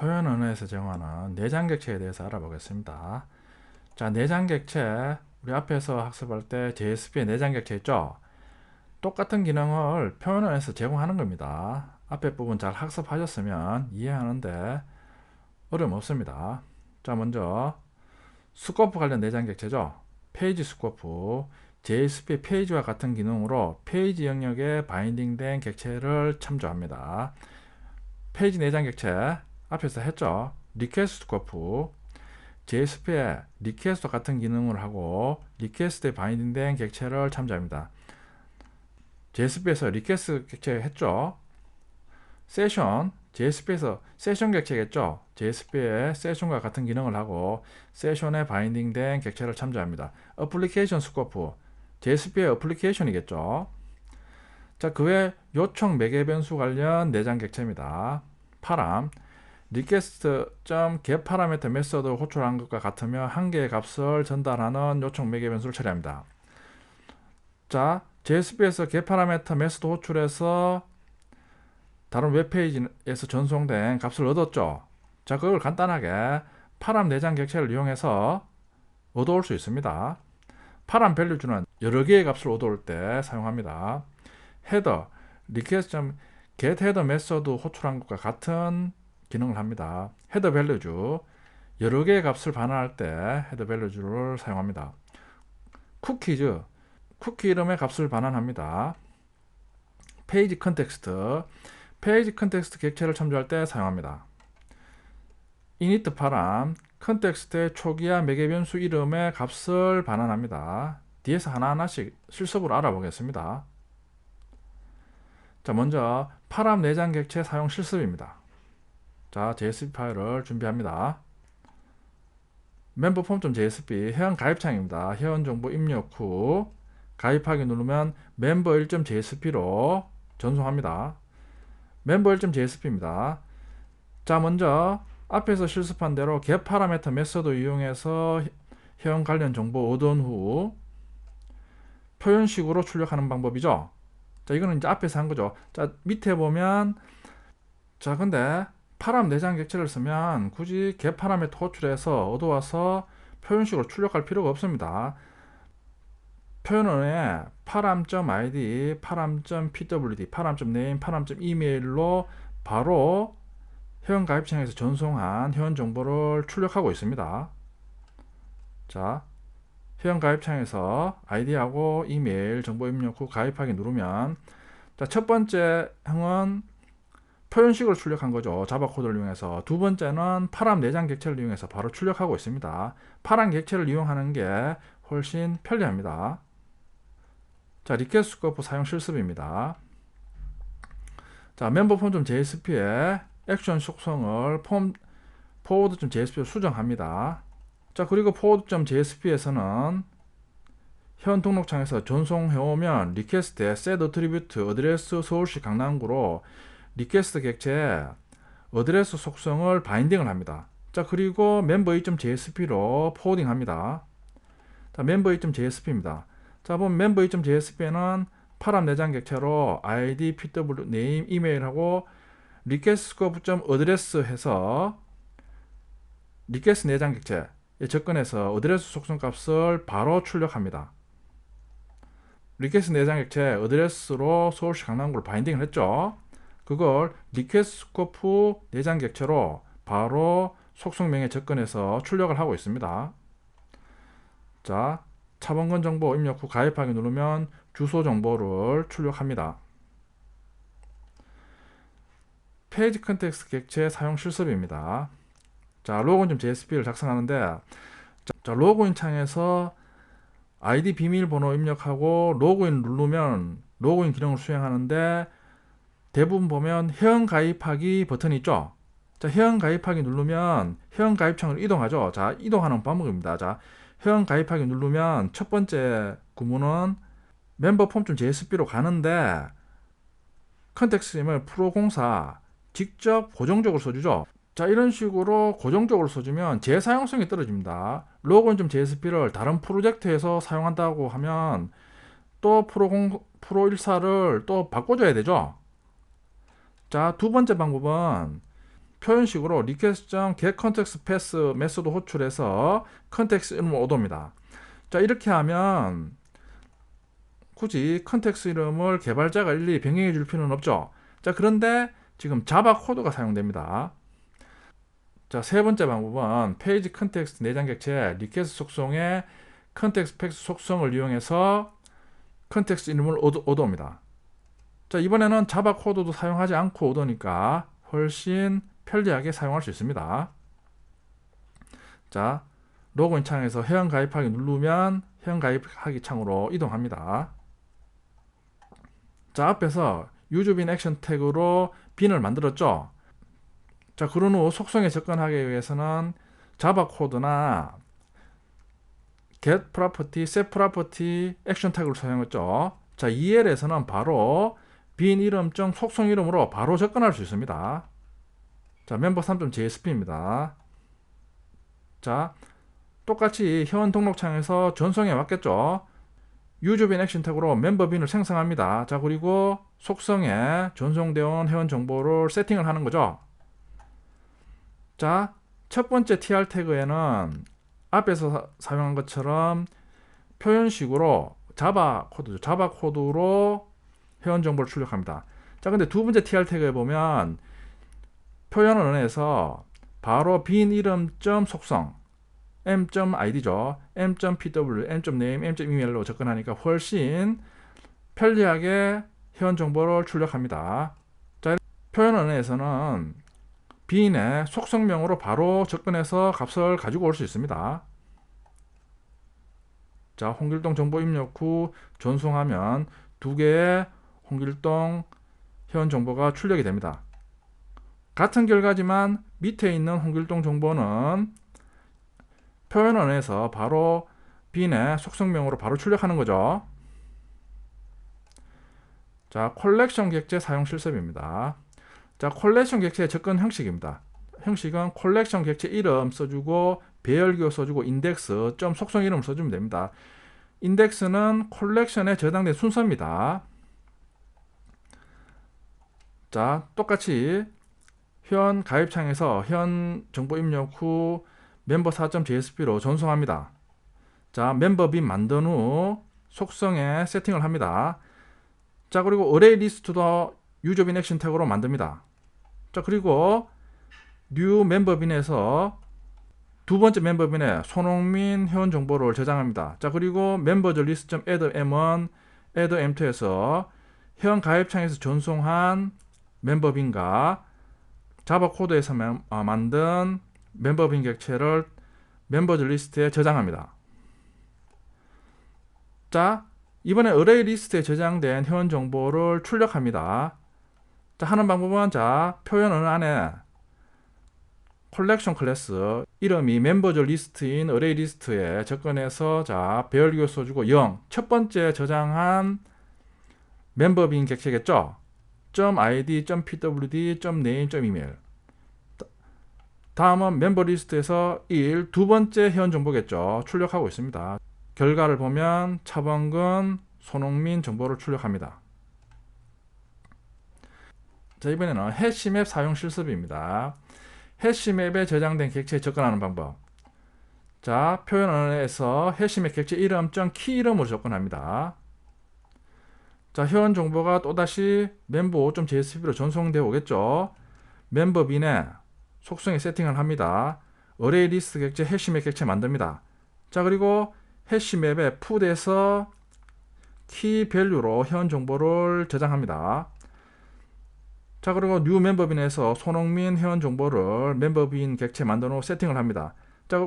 표현 언어에서 제공하는 내장 객체에 대해서 알아보겠습니다. 자, 내장 객체, 우리 앞에서 학습할 때 JSP의 내장 객체 있죠? 똑같은 기능을 표현 언어에서 제공하는 겁니다. 앞에 부분 잘 학습하셨으면 이해하는데 어려움 없습니다. 자, 먼저 스코프 관련 내장 객체죠. 페이지 스코프, JSP 페이지와 같은 기능으로 페이지 영역에 바인딩된 객체를 참조합니다. 페이지 내장 객체 앞에서 했죠. 리퀘스트 스코프, JSP에 리퀘스트 같은 기능을 하고 리퀘스트에 바인딩된 객체를 참조합니다. JSP에서 리퀘스트 객체 했죠. 세션, JSP에서 세션 객체겠죠. JSP에 세션과 같은 기능을 하고 세션에 바인딩된 객체를 참조합니다. 어플리케이션 스코프, JSP의 어플리케이션이겠죠. 자, 그 외 요청 매개 변수 관련 내장 객체입니다. 파람, request.get 파라미터 메서드 호출한 것과 같으며 한 개의 값을 전달하는 요청 매개 변수를 처리합니다. 자, JSP에서 get 파라미터 메서드 호출해서 다른 웹페이지에서 전송된 값을 얻었죠. 자, 그걸 간단하게 파람 내장 객체를 이용해서 얻어올 수 있습니다. 파람 밸류주는 여러 개의 값을 얻어올 때 사용합니다. 헤더, request.get 헤더 메서드 호출한 것과 같은 기능을 합니다. 헤더 밸류주, 여러 개의 값을 반환할 때 헤더 밸류주를 사용합니다. 쿠키즈, 쿠키 이름의 값을 반환합니다. 페이지 컨텍스트, 페이지 컨텍스트 객체를 참조할 때 사용합니다. init 파람, 컨텍스트의 초기화 매개 변수 이름의 값을 반환합니다. 뒤에서 하나하나씩 실습으로 알아보겠습니다. 자, 먼저 파람 내장 객체 사용 실습입니다. 자, JSP 파일을 준비합니다. 멤버 폼.jsp 회원 가입창입니다. 회원 정보 입력 후 가입하기 누르면 멤버 1.jsp로 전송합니다. 멤버 1.jsp입니다. 자, 먼저 앞에서 실습한 대로 get 파라미터 메서드 이용해서 회원 관련 정보 얻은 후 표현식으로 출력하는 방법이죠. 자, 이거는 이제 앞에서 한 거죠. 자, 밑에 보면, 자, 근데 파람 내장 객체를 쓰면 굳이 get 파라미터 호출해서 얻어와서 표현식으로 출력할 필요가 없습니다. 표현원에 param.id, param.pwd, param.name, param.email로 바로 회원 가입창에서 전송한 회원 정보를 출력하고 있습니다. 자, 회원 가입창에서 아이디하고 이메일 정보 입력 후 가입하기 누르면, 자, 첫 번째 행은 표현식으로 출력한 거죠. 자바 코드를 이용해서. 두 번째는 파람 내장 객체를 이용해서 바로 출력하고 있습니다. 파람 객체를 이용하는 게 훨씬 편리합니다. 자, 리퀘스트 스코프 사용 실습입니다. 자, 멤버 폼.jsp에 액션 속성을 forward.jsp로 수정합니다. 자, 그리고 forward.jsp에서는 현 등록창에서 전송해오면 리퀘스트에 set attribute 어드레스 서울시 강남구로 리퀘스트 객체에 어드레스 속성을 바인딩을 합니다. 자, 그리고 멤버 2.jsp로 포워딩 합니다. 자, 멤버 2.jsp입니다. 자, 보면 멤버 2.jsp에는 파람 내장 객체로 id, pw, name, 이메일하고 리퀘스트 스코프.어드레스 해서 리퀘스트 내장 객체에 접근해서 어드레스 속성 값을 바로 출력합니다. 리퀘스트 내장 객체 어드레스로 서울시 강남구를 바인딩을 했죠. 그걸 리퀘스트 스코프 내장 객체로 바로 속성명에 접근해서 출력을 하고 있습니다. 자, 차번건 정보 입력 후 가입하기 누르면 주소 정보를 출력합니다. 페이지 컨텍스트 객체 사용 실습입니다. 자, 로그인.jsp를 작성하는데, 자, 로그인 창에서 아이디 비밀번호 입력하고 로그인 누르면 로그인 기능을 수행하는데, 대부분 보면 회원 가입하기 버튼이 있죠. 자, 회원 가입하기 누르면 회원 가입창으로 이동하죠. 자, 이동하는 방법입니다. 자, 회원 가입하기 누르면 첫 번째 구문은 멤버 폼.jsp로 가는데 컨텍스트임을 프로04 직접 고정적으로 써주죠. 자, 이런 식으로 고정적으로 써주면 재사용성이 떨어집니다. 로그인.jsp를 다른 프로젝트에서 사용한다고 하면 또 프로14를 또 바꿔줘야 되죠. 자, 두 번째 방법은 표현식으로 request.getContextPath 메소드 호출해서 컨텍스트 이름을 얻어옵니다. 자, 이렇게 하면 굳이 컨텍스트 이름을 개발자가 일일이 변경해 줄 필요는 없죠. 자, 그런데 지금 자바 코드가 사용됩니다. 자, 세 번째 방법은 페이지 컨텍스트 내장 객체 리퀘스트 속성의 컨텍스트 팩스 속성을 이용해서 컨텍스트 이름을 얻어옵니다. 자, 이번에는 자바 코드도 사용하지 않고 얻으니까 훨씬 편리하게 사용할 수 있습니다. 자, 로그인 창에서 회원 가입하기 누르면 회원 가입하기 창으로 이동합니다. 자, 앞에서 유즈빈 액션 태그로 빈을 만들었죠. 자, 그런 후 속성에 접근하기 위해서는 자바 코드나 get property, set property 액션 태그를 사용했죠. 자, EL에서는 바로 빈 이름.점 속성 이름으로 바로 접근할 수 있습니다. 자, member3.jsp입니다. 자, 똑같이 회원 등록 창에서 전송해 왔겠죠. 유즈빈 액션 태그로 멤버빈을 생성합니다. 자, 그리고 속성에 전송되어 온 회원 정보를 세팅을 하는 거죠. 자, 첫 번째 tr 태그에는 앞에서 사용한 것처럼 표현식으로 자바 코드죠. 자바 코드로 회원 정보를 출력합니다. 자, 근데 두 번째 tr 태그에 보면 표현원에서 바로 빈 이름.점 속성 m.id죠. m.pw, m.name, m.email로 접근하니까 훨씬 편리하게 회원 정보를 출력합니다. 자, 표현원에서는 빈의 속성명으로 바로 접근해서 값을 가지고 올 수 있습니다. 자, 홍길동 정보 입력 후 전송하면 두 개의 홍길동 회원 정보가 출력이 됩니다. 같은 결과지만 밑에 있는 홍길동 정보는 표현원에서 바로 빈의 속성명으로 바로 출력하는 거죠. 자, 콜렉션 객체 사용 실습입니다. 자, 콜렉션 객체의 접근 형식입니다. 형식은 콜렉션 객체 이름 써주고 배열기호 써주고 인덱스 점 속성 이름을 써주면 됩니다. 인덱스는 콜렉션에 저장된 순서입니다. 자, 똑같이 회원 가입창에서 회원 정보 입력 후 member4.jsp로 전송합니다. 자, 멤버빈 만든 후 속성에 세팅을 합니다. 자, 그리고 어레이 리스트도 유저빈 액션 태그로 만듭니다. 자, 그리고 new 멤버빈에서 두 번째 멤버빈에 손흥민 회원 정보를 저장합니다. 자, 그리고 members list.add m1, add m2에서 회원 가입창에서 전송한 멤버빈과 자바 코드에서 만든 멤버빈 객체를 members 리스트에 저장합니다. 자, 이번에 어레이 리스트에 저장된 회원 정보를 출력합니다. 자, 하는 방법은 자, 표현은 안에 컬렉션 클래스 이름이 멤버즈 리스트인 어레이 리스트에 접근해서 자, 배열기호 써주고 0. 첫 번째 저장한 멤버빈 객체겠죠. .id, .pwd, .name, .email. 다음은 멤버 리스트에서 1. 두 번째 회원 정보겠죠. 출력하고 있습니다. 결과를 보면 차범근, 손흥민 정보를 출력합니다. 자, 이번에는 해시맵 사용 실습입니다. 해시맵에 저장된 객체에 접근하는 방법. 자, 표현원에서 해시맵 객체 이름.키 이름으로 접근합니다. 자, 회원 정보가 또다시 member5.jsp로 전송되어 오겠죠. 멤버빈에 속성에 세팅을 합니다. 어레이 리스트 객체 해시맵 객체 만듭니다. 자, 그리고 해시맵의 풋에서 키 밸류로 회원 정보를 저장합니다. 자, 그리고 new 멤버빈에서 손흥민 회원 정보를 멤버빈 객체 만든 후 세팅을 합니다. 자,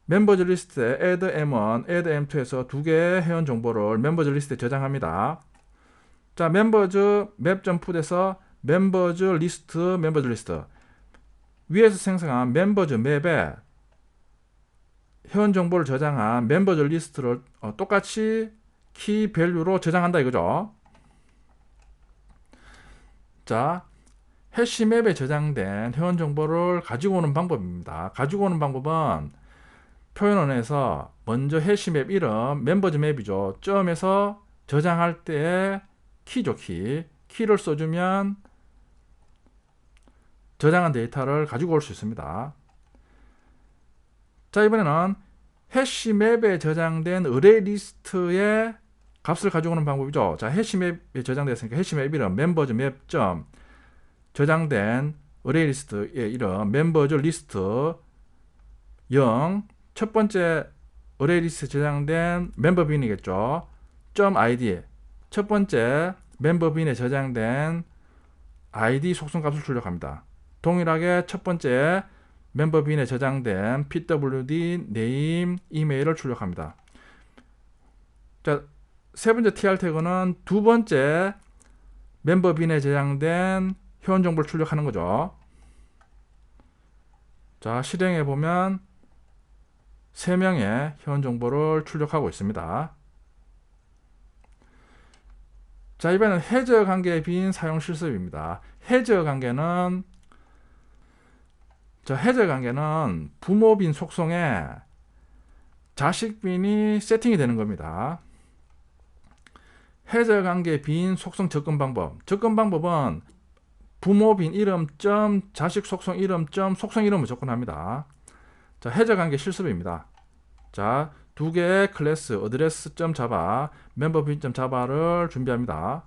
멤버즈 리스트에 add m1, add m2에서 두 개의 회원 정보를 멤버즈 리스트에 저장합니다. 자, 멤버즈 map.put에서 멤버즈 리스트, 멤버즈 리스트 위에서 생성한 멤버즈 맵에 회원 정보를 저장한 멤버즈 리스트를 똑같이 키 밸류로 저장한다 이거죠. 자, 해시맵에 저장된 회원 정보를 가지고 오는 방법입니다. 가지고 오는 방법은 표현원에서 먼저 해시맵 이름 멤버즈 맵이죠. 점에서 저장할 때 키죠. 키를 써주면 저장한 데이터를 가지고 올 수 있습니다. 자, 이번에는 해시맵에 저장된 어레이 리스트의 값을 가지고 오는 방법이죠. 자, 해시맵에 저장되었으니까 해시맵 이름 멤버즈 맵 점 저장된 어레이 리스트의 이름 멤버즈 리스트 0 첫 번째 어레이 리스트에 저장된 멤버 빈이겠죠. .id 첫 번째 멤버 빈에 저장된 id 속성값을 출력합니다. 동일하게 첫 번째 멤버 빈에 저장된 pwd 네임 이메일을 출력합니다. 자, 세 번째 tr 태그는 두 번째 멤버 빈에 저장된 회원 정보를 출력하는 거죠. 자, 실행해 보면 3명의 회원 정보를 출력하고 있습니다. 자, 이번에는 해저 관계 빈 사용 실습입니다. 해저 관계는 부모 빈 속성에 자식 빈이 세팅이 되는 겁니다. 해저 관계 빈 속성 접근 방법. 접근 방법은 부모 빈 이름 점 자식 속성 이름 점 속성 이름을 접근합니다. 자, 해저 관계 실습입니다. 자, 두 개의 클래스 address.java, member빈.java를 준비합니다.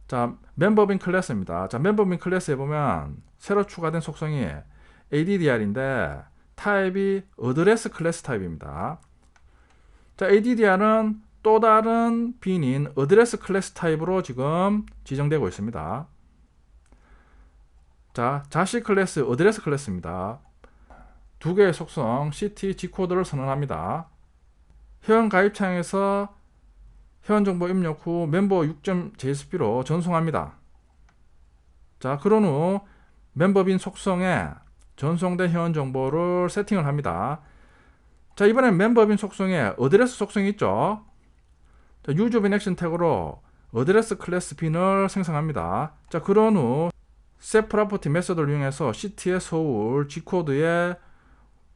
자, member빈 클래스입니다. 자, member빈 클래스에 보면 새로 추가된 속성이 addr인데 타입이 address 클래스 타입입니다. 자, addr은 또 다른 빈인 address 클래스 타입으로 지금 지정되고 있습니다. 자, 자식 클래스 address 클래스입니다. 두 개의 속성 CT, G코드를 선언합니다. 회원 가입창에서 회원 정보 입력 후 멤버 6.jsp로 전송합니다. 자, 그런 후 멤버빈 속성에 전송된 회원 정보를 세팅을 합니다. 자, 이번엔 멤버빈 속성에 어드레스 속성이 있죠. 자, 유저빈 액션 태그로 어드레스 클래스 빈을 생성합니다. 자, 그런 후 setProperty 메소드를 이용해서 CT의 서울, G코드의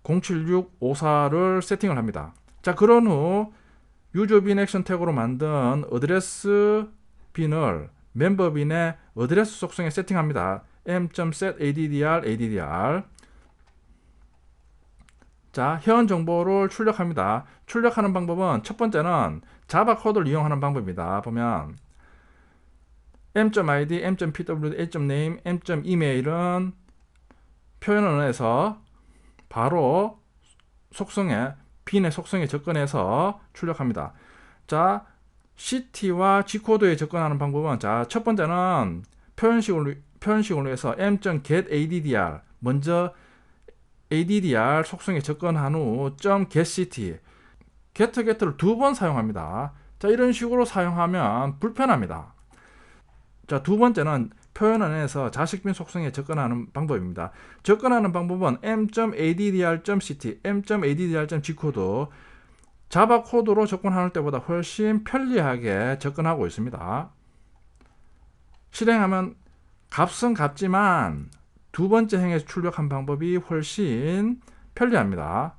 07654를 세팅을 합니다. 자, 그런 후 유저빈 액션 태그로 만든 어드레스 빈을 멤버빈의 어드레스 속성에 세팅합니다. m.set_addr. 자, 회원 정보를 출력합니다. 출력하는 방법은 첫 번째는 자바 코드를 이용하는 방법입니다. 보면 m.id, m.pwd, a.name, m.email은 표현원에서 바로 빈의 속성에 접근해서 출력합니다. 자, CT와 G코드에 접근하는 방법은 자, 첫 번째는 표현식으로 해서 m.getAddr 먼저 addr 속성에 접근한 후 .getCT get를 두 번 사용합니다. 자, 이런 식으로 사용하면 불편합니다. 자, 두 번째는 표현원에서 자식빈 속성에 접근하는 방법입니다. 접근하는 방법은 m.addr.ct, m.addr.g코드 자바 코드로 접근할 때보다 훨씬 편리하게 접근하고 있습니다. 실행하면 값은 같지만 두 번째 행에서 출력한 방법이 훨씬 편리합니다.